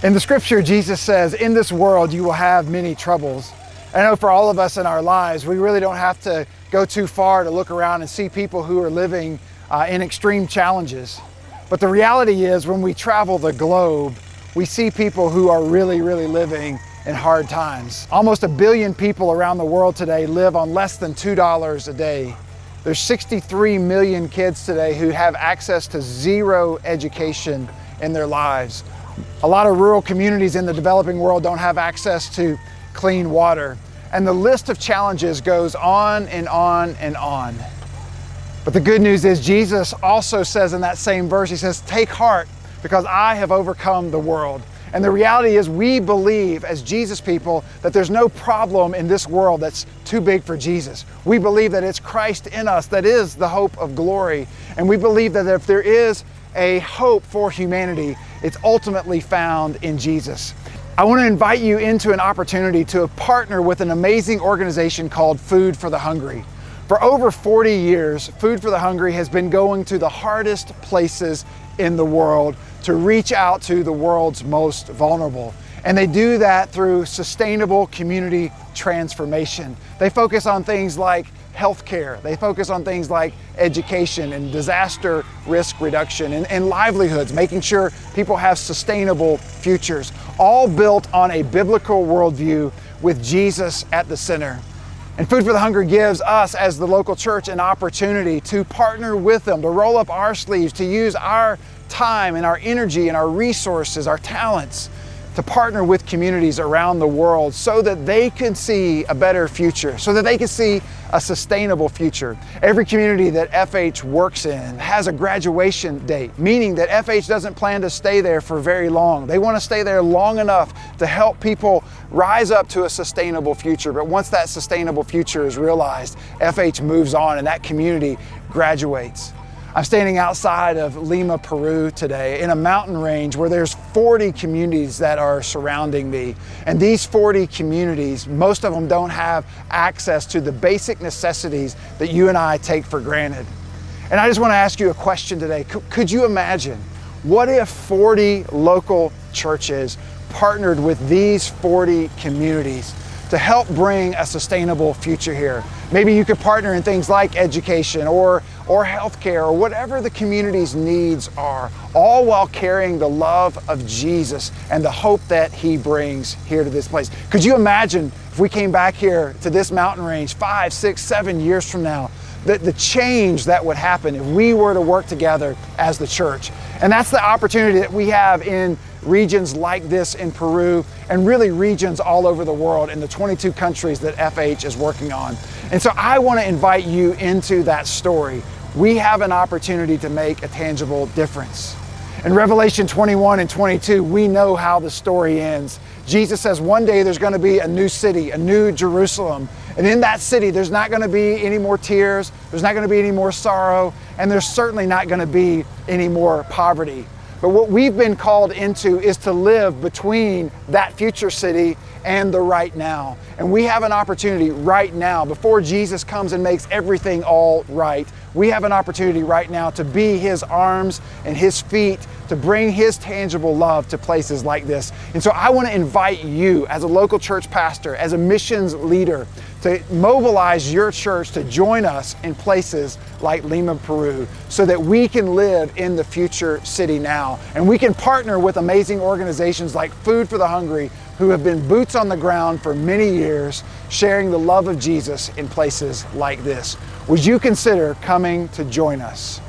In the scripture, Jesus says, in this world you will have many troubles. I know for all of us in our lives, we really don't have to go too far to look around and see people who are living in extreme challenges. But the reality is when we travel the globe, we see people who are really living in hard times. Almost 1 billion people around the world today live on less than $2 a day. There's 63 million kids today who have access to zero education in their lives. A lot of rural communities in the developing world don't have access to clean water. And the list of challenges goes on and on and on. But the good news is Jesus also says in that same verse, he says, take heart because I have overcome the world. And the reality is we believe as Jesus people that there's no problem in this world that's too big for Jesus. We believe that it's Christ in us that is the hope of glory. And we believe that if there is a hope for humanity, it's ultimately found in Jesus. I want to invite you into an opportunity to partner with an amazing organization called Food for the Hungry. For over 40 years, Food for the Hungry has been going to the hardest places in the world to reach out to the world's most vulnerable. And they do that through sustainable community transformation. They focus on things like healthcare. They focus on things like education and disaster risk reduction and livelihoods, making sure people have sustainable futures, all built on a biblical worldview with Jesus at the center. And Food for the Hungry gives us as the local church an opportunity to partner with them, to roll up our sleeves, to use our time and our energy and our resources, our talents, to partner with communities around the world so that they can see a better future, so that they can see a sustainable future. Every community that FH works in has a graduation date, meaning that FH doesn't plan to stay there for very long. They want to stay there long enough to help people rise up to a sustainable future. But once that sustainable future is realized, FH moves on and that community graduates. I'm standing outside of Lima, Peru today in a mountain range where there's 40 communities that are surrounding me. And these 40 communities, most of them don't have access to the basic necessities that you and I take for granted. And I just want to ask you a question today. Could you imagine, what if 40 local churches partnered with these 40 communities to help bring a sustainable future here? Maybe you could partner in things like education or healthcare or whatever the community's needs are, all while carrying the love of Jesus and the hope that he brings here to this place. Could you imagine if we came back here to this mountain range 5, 6, 7 years from now, the change that would happen if we were to work together as the church? And that's the opportunity that we have in regions like this in Peru and really regions all over the world in the 22 countries that FH is working on. And so I want to invite you into that story. We have an opportunity to make a tangible difference. In Revelation 21 and 22, we know how the story ends. Jesus says one day there's going to be a new city, a new Jerusalem. And in that city, there's not going to be any more tears, there's not going to be any more sorrow, and there's certainly not going to be any more poverty. But what we've been called into is to live between that future city and the right now. And we have an opportunity right now, before Jesus comes and makes everything all right, we have an opportunity right now to be his arms and his feet, to bring his tangible love to places like this. And so I want to invite you as a local church pastor, as a missions leader, to mobilize your church to join us in places like Lima, Peru, so that we can live in the future city now. And we can partner with amazing organizations like Food for the Hungry, who have been boots on the ground for many years, sharing the love of Jesus in places like this. Would you consider coming to join us?